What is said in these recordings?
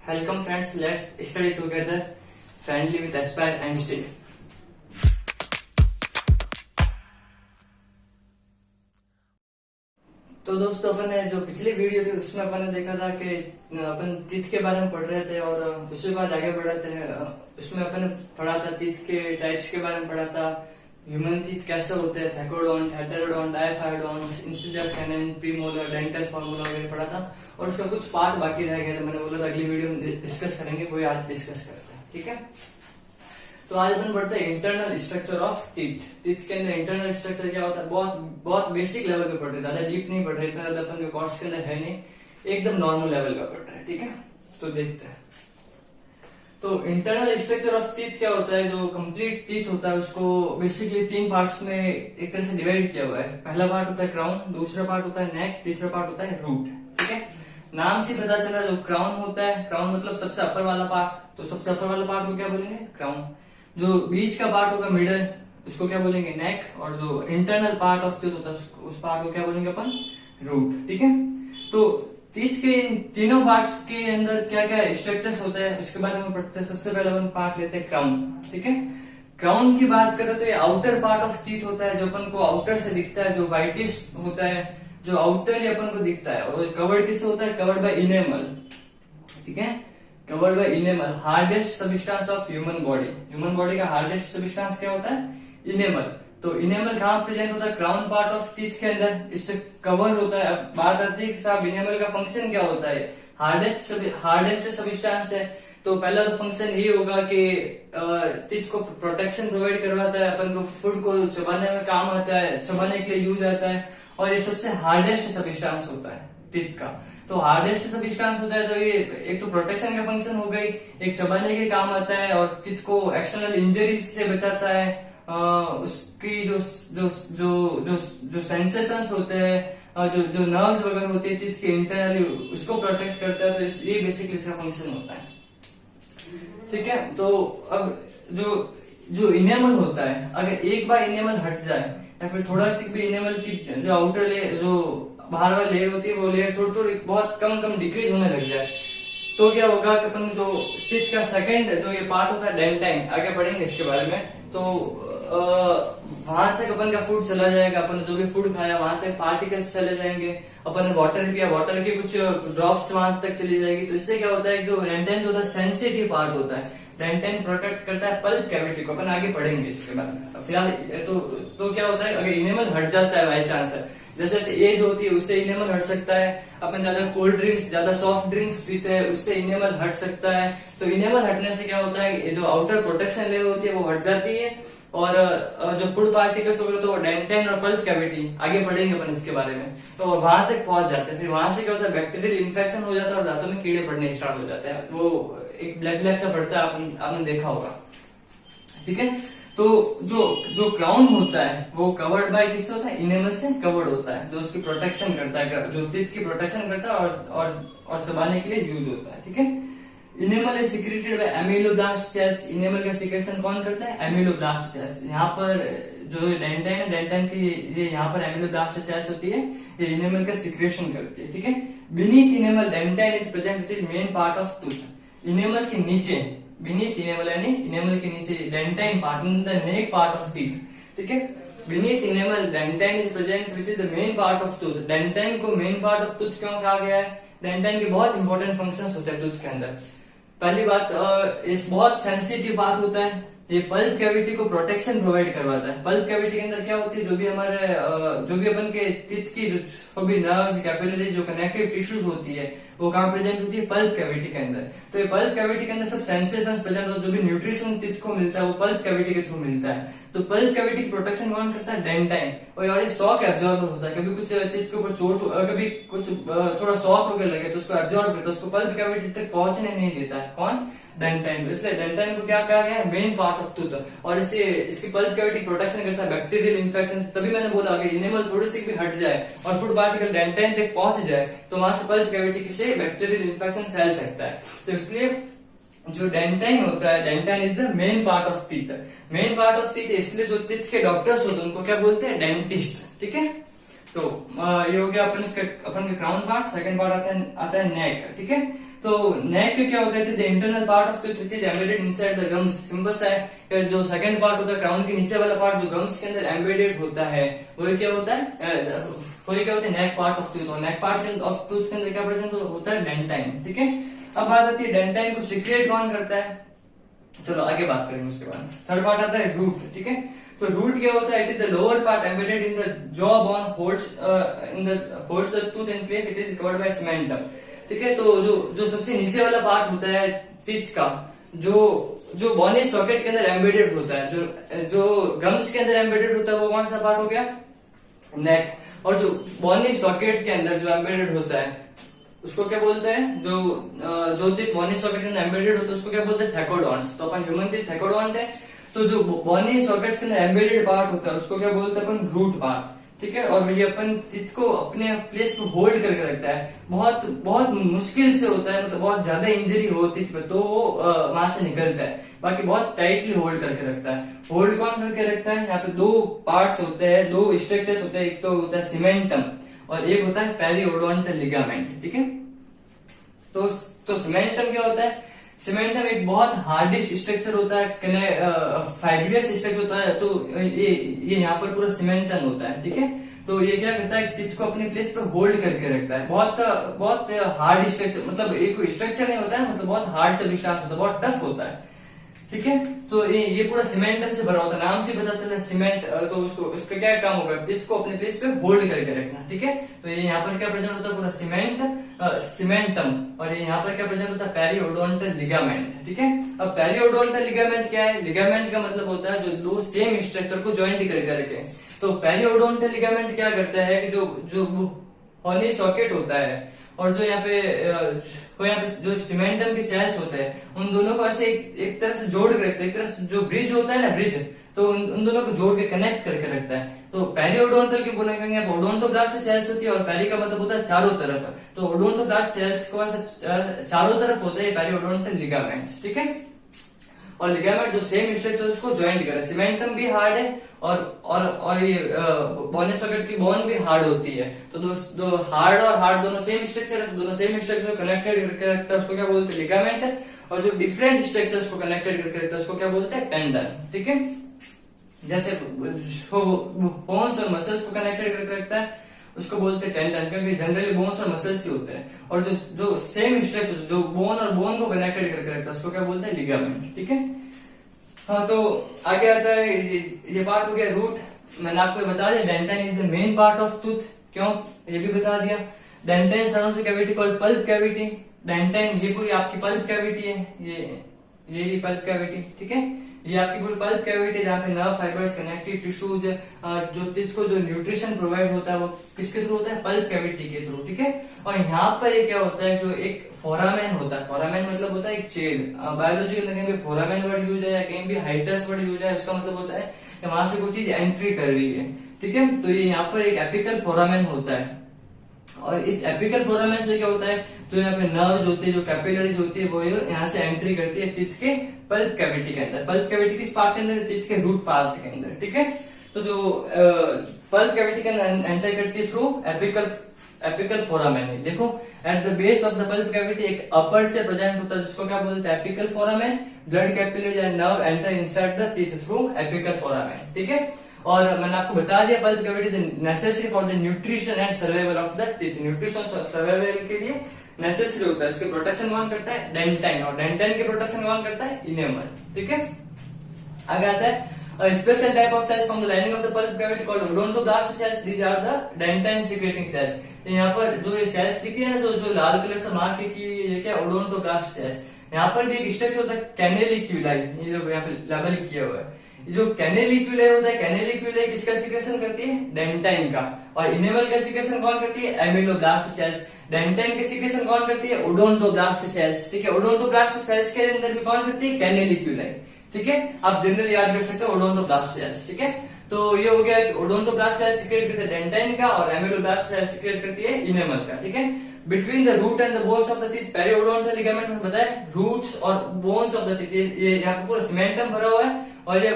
Welcome friends, let's study together friendly with Aspire and Still. तो दोस्तों अपन ने जो पिछली वीडियो थी उसमें अपन ने देखा था कि अपन तीत के बारे में पढ़ रहे थे और उसके बाद आगे बढ़ रहे थे। उसमें अपन ने पढ़ा था तीत के टाइप्स के बारे में पढ़ा था, ह्यूमन तीत कैसे होते हैं, thecodont, heterodont, diphyodont, incisor, canine, premolar, dental, formula वगैरह पढ़ा था और उसका कुछ पार्ट बाकी रह गया था। मैंने बोला था अगली वीडियो में डिस्कस करेंगे, वही आज डिस्कस करते हैं। ठीक है, तो आज अपन पढ़ते हैं internal structure of teeth. Teeth के अंदर इंटरनल स्ट्रक्चर क्या होता है, बहुत बहुत बेसिक लेवल पे पढ़ रहे, ज्यादा डीप नहीं पढ़ रहे, इतना ज्यादा अपन के कोर्स के अंदर है नहीं, एकदम नॉर्मल लेवल का पढ़ रहे हैं। ठीक है, तो देखते हैं। तो इंटरनल स्ट्रक्चर ऑफ टीथ क्या होता है, जो कंप्लीट टीथ होता है उसको बेसिकली तीन पार्ट्स में एक तरह से डिवाइड किया हुआ है। पहला पार्ट होता है क्राउन, दूसरा पार्ट होता है नेक, तीसरा पार्ट होता है रूट। ठीक है, नाम से पता चला जो क्राउन होता है, क्राउन मतलब सबसे अपर वाला पार्ट, तो सबसे अपर वाला पार्ट को क्या बोलेंगे, क्राउन। जो बीच का पार्ट होगा मिडल, उसको क्या बोलेंगे, नेक। और जो इंटरनल पार्ट ऑफ टीथ होता है उस पार्ट को क्या बोलेंगे अपन, रूट। ठीक है, तो टीथ के इन तीनों पार्ट्स के अंदर क्या क्या स्ट्रक्चर्स होते हैं उसके बारे में पढ़ते हैं। सबसे पहले अपन पार्ट लेते हैं क्राउन। ठीक है, क्राउन की बात करें तो ये आउटर पार्ट ऑफ टीथ होता है, जो अपन को आउटर से दिखता है, जो व्हाइटिश होता है, जो आउटरली अपन को दिखता है। और कवर्ड किससे होता है, कवर्ड बाय इनेमल। ठीक है, covered by enamel, hardest substance of human body. Human body का हार्डेस्ट सबस्टेंस क्या होता है, इनेमल। तो इनेमल कहाँ प्रेजेंट होता है, क्राउन पार्ट ऑफ टीथ के अंदर, इससे कवर होता है। अब बात आती है कि साहब इनेमल का फंक्शन क्या होता है, हार्डेस्ट सबस्टेंस है, तो पहला तो फंक्शन ये होगा कि टीथ को प्रोटेक्शन प्रोवाइड करवाता है, अपन को फूड को चबाने में काम आता है, चबाने के लिए यूज आता है, और ये सबसे हार्डेस्ट सबस्टेंस होता है टीथ का। तो हार्डेस्ट सबस्टेंस होता है, तो ये एक तो प्रोटेक्शन का फंक्शन हो गई, एक चबाने के काम आता है, और टीथ को एक्सटर्नल इंजरीज से बचाता है। उसकी जो जो जो जो जो सेंसेशंस होते हैं, जो नर्व्स वगैरह होते हैं टीथ के इंटरनली, उसको प्रोटेक्ट करता है। तो ये बेसिकली इसका फंक्शन होता है। ठीक है, तो अब जो इनेमल होता है, अगर एक बार इनेमल हट जाए या फिर थोड़ा सी भी इनेमल की जो आउटर लेयर, जो बाहर वाली लेयर होती है, वो लेयर थोड़ी थोड़ी बहुत कम डिक्रीज होने लग जाए, तो क्या होगा कि अपन तो टीथ का सेकंड जो ये पार्ट होता है डेंटाइन, आगे बढ़ेंगे इसके बारे में, तो वहां तक अपन का फूड चला जाएगा। अपन जो भी फूड खाया वहां तक पार्टिकल्स चले जाएंगे, अपन ने वाटर पिया, वाटर के कुछ ड्रॉप्स वहां तक चली जाएगी। तो इससे क्या होता है कि डेंटाइन जो होता है सेंसिटिव पार्ट होता है, डेंटाइन प्रोटेक्ट करता है पल्प कैविटी को। अपन आगे पढ़ेंगे इसके बारे में। फिलहाल तो क्या होता है, अगर इनेमल हट जाता है बाई चांस, जैसे जैसे एज होती है उससे इनेमल हट सकता है। अपन ज्यादा कोल्ड ड्रिंक्स, ज्यादा सॉफ्ट ड्रिंक्स पीते हैं, उससे इनेमल हट सकता है। तो इनेमल हटने से क्या होता है, जो आउटर प्रोटेक्शन लेयर होती है वो हट जाती है, और जो फूड पार्टिकल्स हो गए तो वो डेंटाइन और पल्प कैविटी, आगे बढ़ेंगे अपन इसके बारे में, तो वहां तक पहुंच जाते हैं। फिर वहां से क्या होता है, बैक्टीरियल इन्फेक्शन हो जाता है और दांतों में कीड़े पड़ने स्टार्ट हो जाते हैं। वो एक ब्लैक सा पड़ता है, आपने देखा होगा। ठीक है, तो जो क्राउन होता है वो कवर्ड बाय किससे होता है, इनेमल से कवर्ड होता है, जो उसकी प्रोटेक्शन करता है, जो टीथ की प्रोटेक्शन करता है और चबाने के लिए यूज होता है। ठीक है, enamel is secreted by ameloblast cells. Enamel का सिक्रेशन कौन करता है, एमिलोब्लास्ट सेल्स। यहाँ पर जो डेंटाइन की ये यहाँ पर एमिलोब्लास्ट सेल्स होती है, ये इनेमल का सिक्रेशन करती है। ठीक है, beneath enamel dentine is present which is main part of tooth. Enamel के नीचे, बीनीथ इनेमल यानी इनेमल के नीचे dentine part, the neck part of teeth. ठीक है, beneath enamel dentine is present which is the main part of tooth. Dentine को main part of tooth क्यों कहा गया है, डेंटाइन के बहुत इंपॉर्टेंट फंक्शंस होते हैं टूथ के अंदर। पहली बात, इस बहुत सेंसिटिव पार्ट होता है, ये पल्प कैविटी को प्रोटेक्शन प्रोवाइड करवाता है। पल्प कैविटी के अंदर क्या होती है, जो भी अपन के टीथ की जो भी नर्व्स, कैपिलरी, जो कनेक्टिव टिश्यूज होती है, वो कहाँ प्रेजेंट होती है, पल्प कैविटी के अंदर। तो ये पल्प कैविटी के अंदर सब सेंसेशंस प्रेजेंट होता है, जो भी न्यूट्रिशन टीथ को मिलता है वो पल्प कैविटी के थ्रू मिलता है। तो पल्प कैविटी की प्रोटेक्शन कौन करता है, डेंटाइन। और ये शॉक एब्जॉर्बर होता है, कभी कुछ टीथ के ऊपर चोट, कभी कुछ थोड़ा शॉक होकर लगे तो उसको एब्जॉर्ब करता है, उसको पल्प कैविटी तक पहुंचने नहीं देता है, कौन, डेंटाइन। इसलिए डेंटाइन को क्या कहा गया है, मेन पार्ट ऑफ टूथ, और इसकी पल्प कैविटी प्रोटेक्शन करता है बैक्टीरियल इन्फेक्शन। तभी मैंने बोला अगर इनेमल थोड़ी सी भी हट जाए और फूड पार्टिकल डेंटाइन तक पहुंच जाए तो वहां से पल्प कैविटी से बैक्टीरियल इन्फेक्शन फैल सकता है। तो इसलिए जो डेंटाइन होता है, dentine is the main part of teeth. Main part of teeth, इसलिए जो टीथ के डॉक्टर्स होते हैं उनको क्या बोलते हैं, डेंटिस्ट। ठीक है, तो ये हो गया अपन के क्राउन पार्ट। सेकंड पार्ट आता है नेक। ठीक है, तो नेक क्या होता है, the internal part of tooth which is embedded inside the gums. Simple सा है, जो सेकंड पार्ट होता है क्राउन के नीचे वाला पार्ट जो गम्स के अंदर एम्बेडेड होता है वो क्या होता है, वो क्या होता है नेक पार्ट ऑफ टूथ। और नेक पार्ट ऑफ टूथ के अंदर क्या प्रेजेंट होता है, डेंटाइन। ठीक है, अब बात आती है डेंटाइन को सिक्रेट कौन करता है, चलो आगे बात करेंगे उसके बाद। थर्ड पार्ट आता है रूट। ठीक है, तो रूट क्या होता है, it is the lower part embedded in the jaw bone holds the tooth in place, it is covered by cementum. ठीक है, तो जो सबसे नीचे वाला पार्ट होता है टीथ का, जो बोनी सॉकेट के अंदर एम्बेडेड होता है, जो गम्स के अंदर एम्बेडेड होता है, वो कौन सा पार्ट हो गया, नेक। और जो बोनी सॉकेट के अंदर जो एम्बेडेड होता है उसको क्या बोलते हैं, जो टीथ बोनी सॉकेट के अंदर एम्बेडेड होता है उसको क्या बोलते हैं, थैकोडॉन्ट्स। तो अपन ह्यूमन टीथ थैकोडॉन्ट है, तो जो बोनी सॉकेट्स के अंदर एम्बेडेड पार्ट होता है उसको क्या बोलते हैं अपन, रूट पार्ट। ठीक है, और ये अपन टीथ को अपने प्लेस पे होल्ड करके रखता है, बहुत बहुत मुश्किल से होता है, मतलब बहुत ज्यादा इंजरी हो टीथ पे तो वहां से निकलता है, बाकी बहुत टाइटली होल्ड करके रखता है। होल्ड कौन करके रखता है, यहाँ पे दो पार्ट्स होते हैं, दो स्ट्रक्चर्स होते हैं, एक तो होता है सीमेंटम और एक होता है पेरिओडोंटल लिगामेंट। ठीक है, तो सीमेंटम क्या होता है, सीमेंटम एक बहुत हार्डिश स्ट्रक्चर होता है, फाइब्रियस स्ट्रक्चर होता है, तो ये यहाँ पर पूरा सीमेंटम होता है। ठीक है, तो ये क्या करता है, टीथ को अपने प्लेस पर होल्ड करके रखता है। बहुत हार्ड स्ट्रक्चर, मतलब एक स्ट्रक्चर नहीं होता है, मतलब बहुत हार्ड से डिस्टेंस होता है, बहुत टफ होता है। ठीक है, तो ये पूरा सीमेंटम से भरा होता है, नाम से पता चला सीमेंट। तो उसका क्या काम होगा, टीथ को अपने प्लेस पे होल्ड करके रखना। ठीक है, तो ये यहाँ पर क्या प्रेजेंट होता है, पूरा सीमेंटम, और ये यहाँ पर क्या प्रेजेंट होता है, पेरिओडोंटल लिगामेंट। ठीक है, अब पेरिओडोंटल लिगामेंट क्या है, लिगामेंट का मतलब होता है जो दो सेम स्ट्रक्चर को ज्वाइंट करके रखे। तो पेरिओडोंटल लिगामेंट क्या करता है कि जो होनी सॉकेट होता है और जो यहाँ पे जो सीमेंटम के सेल्स होते हैं, उन दोनों को ऐसे एक तरह से जोड़ के रखता है, एक तरह से जो ब्रिज होता है ना, ब्रिज, तो उन दोनों को जोड़ के कनेक्ट करके रखता है। तो पेरिओडोंटल की बोलेंगे, ओडोंटोब्लास्ट सेल्स होती है, और पेरी का मतलब होता है चारों तरफ, तो ओडोंटोब्लास्ट सेल्स को चारों तरफ होते हैं पेरिओडोंटल लिगामेंट्स। ठीक है, और लिगामेंट जो सेम स्ट्रक्चर उसको ज्वाइंट करे, सीमेंटम भी हार्ड है और ये बोनी सॉकेट की बोन भी हार्ड होती है, तो दो हार्ड और हार्ड दोनों सेम स्ट्रक्चर है, तो दोनों सेम स्ट्रक्चर कनेक्टेड करके रखता है, उसको क्या बोलते हैं, लिगामेंट है। और जो डिफरेंट स्ट्रक्चर्स को कनेक्टेड करके रखता है उसको क्या बोलते हैं, टेंडन। ठीक है, जैसे बोन्स और मसल्स को कनेक्टेड करके रखता है उसको बोलते हैं टेंडन, क्योंकि जनरली बोन्स और मसल्स ही होते हैं। और जो सेम स्ट्रक्चर जो बोन और बोन को कनेक्टेड करके रखता है उसको क्या बोलते हैं, लिगामेंट। ठीक है, हाँ, तो आगे आता है ये पार्ट हो गया रूट। मैंने आपको बता दिया dentine is the main part of tooth, क्यों ये भी बता दिया। Dentine surrounds the cavity called pulp cavity. Dentine ये पूरी आपकी पल्प कैविटी है, ये पल्प कैविटी। ठीक है, ये आपकी पूरी पल्प कैविटी जहाँ पे नर्व फाइबर्स, कनेक्टिव टिश्यूज, जो टीथ को जो न्यूट्रिशन प्रोवाइड होता है वो किसके थ्रू होता है, पल्प कैविटी के थ्रू। ठीक है, और यहाँ पर ये क्या होता है, जो एक फोरामेन होता है, फोरामेन मतलब होता है एक चेल। बायोलॉजी के अंदर कहीं भी फोरामेन वर्ड यूज है या कहीं भी हाइटस वर्ड यूज है, उसका मतलब होता है कि वहां से कोई चीज एंट्री कर रही है। ठीक है, तो ये यहाँ पर एक एपिकल फोरामेन होता है, और इस एपिकल फोरामेन से क्या होता है, जो यहाँ पे नर्व्स होती है, जो कैपिलरीज होती है, वो यहाँ से एंट्री करती है टीथ के पल्प कैविटी के अंदर। पल्प कैविटी किस पार्ट के अंदर, टीथ के रूट पार्ट के अंदर। ठीक है, तो जो पल्प कैविटी के अंदर एंटर करती है थ्रू एपिकल फोरामेन है। देखो, at the base of the pulp cavity एक अपर से प्रेजेंट होता है जिसको क्या बोलते हैं, apical foramen. Blood capillaries and nerve enter inside the teeth through apical foramen. ठीक है, और मैंने आपको बता दिया pulp cavity necessary for the nutrition and survival of the teeth. Nutrition survival के लिए नेसेसरी होता है, इसके प्रोटेक्शन कौन करता है, डेंटाइन, और डेंटाइन की प्रोटेक्शन कौन करता है, इनेमल। ठीक है, आगे आता है a special type of cells from the lining of the pulp cavity called odontoblast cells. These are the dentine secreting cells. यहाँ पर जो ये सेल्स दिखी है ना, जो लाल कलर से मार्क की, ये क्या, ओडोंटोब्लास्ट सेल्स। यहाँ पर भी एक स्ट्रक्चर होता है कैनेलिक्यूलाई, ये जो यहाँ पे लेबल किया हुआ है, जो कैनेलिक्यूलाई होता है, कैनेलिक्यूलाई किसका सिक्रेशन करती है, डेंटाइन का। और इनेमल का सिक्रेशन कौन करती है, एमिलोब्लास्ट सेल्स। डेंटाइन की सिक्रेशन कौन करती है, ओडोंटोब्लास्ट सेल्स। ठीक है, ओडोंटोब्लास्ट सेल्स के अंदर भी कौन करती है, कैनेलिक्यूलाई। ठीक है, आप जनरल याद कर सकते हो ओडोंटोब्लास्ट सेल्स। ठीक है, तो ये हो गया, ओडोंटोब्लास्ट सेल्स सिक्रेट करते हैं डेंटाइन का, और एमिलोब्लास्ट सेल्स सिक्रेट करती है इनेमल का। ठीक है, between the root and the bones of the teeth periodontal ligament में बताया, रूट्स और बोन्स ऑफ द टीथ, ये यहाँ पे पूरा सीमेंटम भरा हुआ है, और ये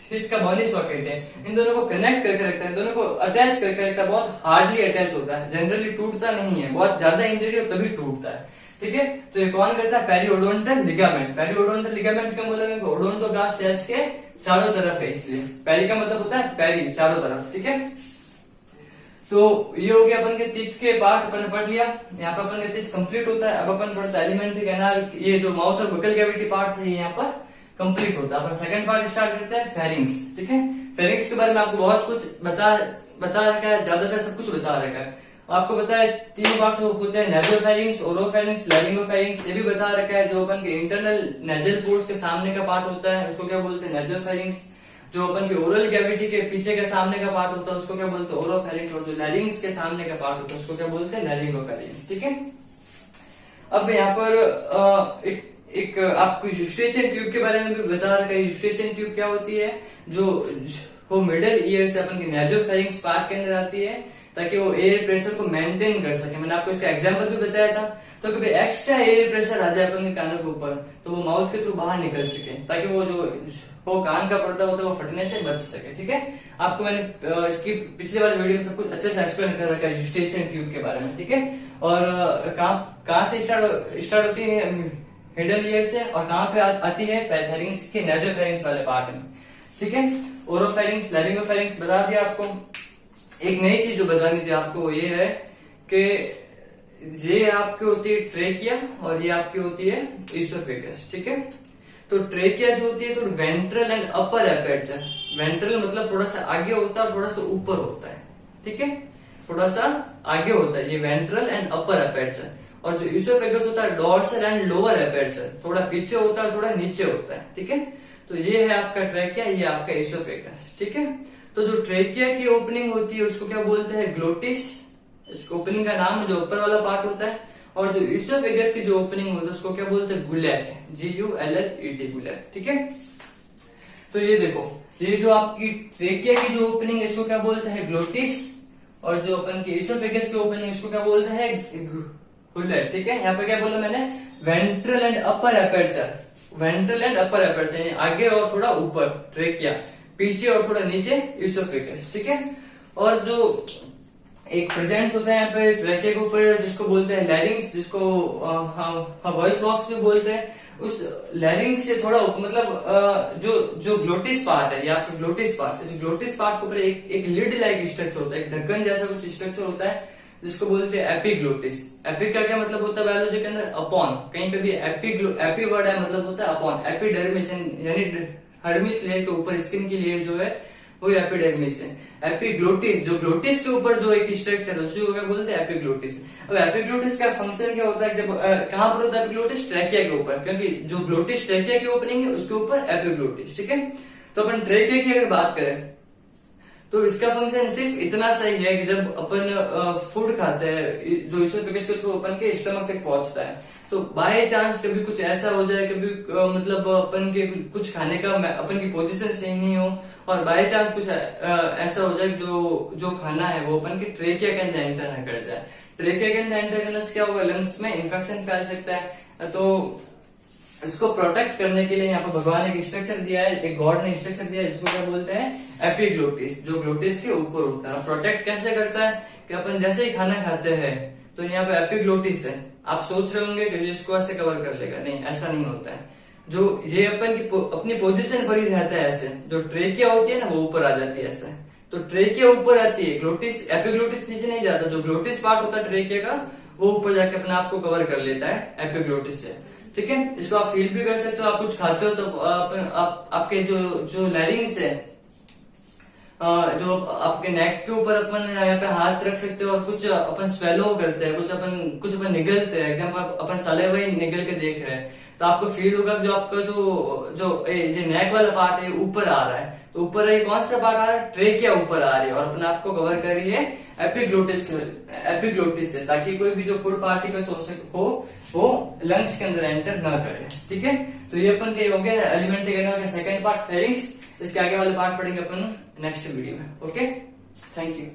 टीथ का बोनी सॉकेट है, इन दोनों को कनेक्ट करके रखता है, दोनों को अटैच करके रखता है, बहुत हार्डली अटैच होता है, जनरली टूटता नहीं है, बहुत ज्यादा इंजरी हो तभी टूटता है। ठीक है। तो ये कौन करता है, पेरिओडोंटल लिगामेंट। पेरिओडोंटल लिगामेंट क्यों बोला, क्योंकि ओडोंटोब्लास्ट सेल्स के चारों तरफ है, इसलिए पेरी का मतलब होता है पेरी, चारों तरफ, ठीक है। तो ये हो गया अपन के टीथ के पार्ट अपन पढ़ लिया। यहाँ पर अपन का टीथ कंप्लीट होता है। अब अपन पढ़ते हैं एलिमेंट्री कैनाल, ये जो माउथ और बकल कैविटी पार्ट है यहाँ पर कंप्लीट होता है। अपन सेकंड पार्ट स्टार्ट करते हैं, फेरिंग्स, ठीक है। फेरिंग्स के बारे में आपको बहुत कुछ बता रखा है, ज्यादातर सब कुछ बता रखा है। आपको पता है 3 पार्ट्स होते हैं, नेजोफेरिंग्स, ओरोफेरिंग्स, लैरिंगोफेरिंग्स। ये भी बता रखा है जो अपन के इंटरनल नेजल पोर्स के सामने का पार्ट होता है उसको क्या बोलते हैं, नेजोफेरिंग्स। जो अपन के ओरल कैविटी के पीछे के सामने का पार्ट होता है उसको क्या बोलते हैं, ओरोफेरिंग्स। और जो लैरिंग्स के सामने का पार्ट होता है उसको क्या बोलते हैं, लैरिंगोफेरिंग्स, ठीक है। अब यहाँ पर एक आपको यूस्टेशियन ट्यूब के बारे में भी बता रखा है। यूस्टेशियन ट्यूब क्या होती है, जो वो मिडिल ईयर से अपन के नेजोफेरिंग्स पार्ट के अंदर आती है ताकि वो एयर प्रेशर को मेंटेन कर सके। मैंने आपको इसका एग्जांपल भी बताया था। तो कभी एक्स्ट्रा एयर प्रेशर आ जाए अपन के कानों के ऊपर तो वो माउथ के थ्रू बाहर निकल सके, ताकि वो कान का पर्दा होता है वो फटने से बच सके, ठीक है। आपको मैंने इसकी पिछले वाले वीडियो में सब कुछ अच्छे से एक्सप्लेन कर रखा है यूस्टेशियन ट्यूब के बारे में, ठीक है। और कहाँ से स्टार्ट होती है, मिडल ईयर से, और कहाँ पे आती है, फेरिंग्स के नेजोफेरिंग्स वाले पार्ट में, ठीक है। ओरोफेरिंग्स, लैरिंगोफेरिंग्स बता दिया आपको। एक नई चीज जो बतानी थी आपको ये है कि ये आपकी होती है ट्रेकिया और ये आपकी होती है इसोफेगस, ठीक है। तो ट्रेकिया जो होती है तो ventral and upper aperture. Ventral मतलब थोड़ा सा आगे होता है और थोड़ा सा ऊपर होता है, ठीक है। थोड़ा सा आगे होता है ये वेंट्रल एंड अपर एपर्चर। और जो इसोफेगस होता है डॉर्सल एंड लोअर एपर्चर, थोड़ा पीछे होता है थोड़ा नीचे होता है, ठीक है। तो ये है आपका ट्रेकिया, ये आपका इसोफेगस, ठीक है। तो जो ट्रेकिया की ओपनिंग होती है उसको क्या बोलते हैं, ग्लोटिस। इसको ओपनिंग का नाम जो ऊपर वाला पार्ट होता है। और जो इसोफेगस की जो ओपनिंग होती है उसको क्या बोलते हैं, गुलेट, GULLET, गुलेट, ठीक है। तो ये देखो, ये जो आपकी ट्रेकिया की जो ओपनिंग है इसको क्या बोलते हैं, ग्लोटिस। और जो अपन की इसोफेगस की ओपनिंग इसको क्या बोलते हैं, गुलेट, ठीक है। यहाँ पे क्या बोला मैंने, ventral and upper aperture. Ventral and upper aperture आगे और थोड़ा ऊपर ट्रेकिया, पीछे और थोड़ा नीचे इसोफेगस, ठीक है। और जो एक प्रेजेंट होता है यहाँ पे ट्रेकिया के ऊपर जिसको बोलते हैं लैरिंग्स, जिसको वॉइस बॉक्स भी बोलते हैं। उस लैरिंग से थोड़ा मतलब जो ग्लोटिस पार्ट है, या फिर ग्लोटिस पार्ट, इस ग्लोटिस पार्ट के ऊपर एक लिड लाइक स्ट्रक्चर होता है, एक ढक्कन जैसा कुछ स्ट्रक्चर होता है जिसको बोलते हैं एपिग्लोटिस। एपी का क्या मतलब होता है बायोलॉजी के अंदर, अपॉन। कहीं पे भी एपी वर्ड है मतलब होता है अपॉन। एपिडर्मिस यानी हर्मिस लेयर के ऊपर स्किन की लेयर जो है वो एपिडर्मिस है। एपिग्लोटिस, जो ग्लोटिस के ऊपर जो एक स्ट्रक्चर है उसी को क्या बोलते हैं, एपिग्लोटिस। अब एपिग्लोटिस का फंक्शन क्या होता है, जब कहां पर होता है एपिग्लोटिस, ट्रेकिया के ऊपर, क्योंकि जो ग्लोटिस ट्रेकिया की ओपनिंग है उसके ऊपर एपिग्लोटिस, ठीक है। तो अपन ट्रेकिया की अगर बात करें तो इसका फंक्शन सिर्फ इतना सही है कि जब अपन फूड खाते हैं जो इसोफेगस के थ्रू अपन के स्टमक तक पहुंचता है, तो बाय चांस कभी कुछ ऐसा हो जाए, कभी मतलब अपन के कुछ खाने का अपन की पोजीशन सही नहीं हो और बाय चांस कुछ ऐसा हो जाए जो खाना है वो अपन के ट्रेकिया के अंदर एंटर न कर जाए। ट्रेकिया के अंदर एंटर करने से क्या होगा, लंग्स में इन्फेक्शन फैल सकता है। तो इसको प्रोटेक्ट करने के लिए यहाँ पर भगवान ने एक स्ट्रक्चर दिया है, एक गॉड ने स्ट्रक्चर दिया है जिसको क्या बोलते हैं, एपिग्लोटिस, जो ग्लोटिस के ऊपर होता है। प्रोटेक्ट कैसे करता है कि अपन जैसे ही खाना खाते हैं तो यहाँ पे एपिग्लोटिस है। आप सोच रहे होंगे कि इसको ऐसे कवर कर लेगा, नहीं, ऐसा नहीं होता है। जो ये अपन की अपनी पोजीशन पर ही रहता है ऐसे। जो ट्रेकिया होती है ना वो ऊपर आ जाती है ऐसे, तो ट्रेकिया ऊपर आती है, ग्लोटिस एपिग्लोटिस नीचे नहीं जाता। जो ग्लोटिस पार्ट होता है ट्रेकिया का वो ऊपर जाके अपने आप को कवर कर लेता है एपिग्लोटिस से, ठीक है। इसको आप फील भी कर सकते हो, आप कुछ खाते हो तो आपके जो लैरिंग्स है, जो आपके नेक के ऊपर अपन यहाँ पे हाथ रख सकते हो और कुछ अपन स्वेलो करते हैं, कुछ अपन निगलते हैं। एग्जाम्पल अपन साले वही निगल के देख रहे हैं तो आपको फील होगा जो आपका जो ये नेक वाला पार्ट है ऊपर आ रहा है। तो ऊपर है कौन सा पार्ट आ रहा है, ट्रेकिया ऊपर आ रही है और अपने आप को कवर कर रही है एपिग्लोटिस से, ताकि कोई भी जो फूड पार्टिकल्स हो वो लंग्स के अंदर एंटर ना करे, ठीक है। तो ये अपन के हो गया एलिमेंट्री कैनाल का सेकंड पार्ट, फेरिंग्स। इसके आगे वाले पार्ट पढ़ेंगे अपन नेक्स्ट वीडियो में। Okay, thank you.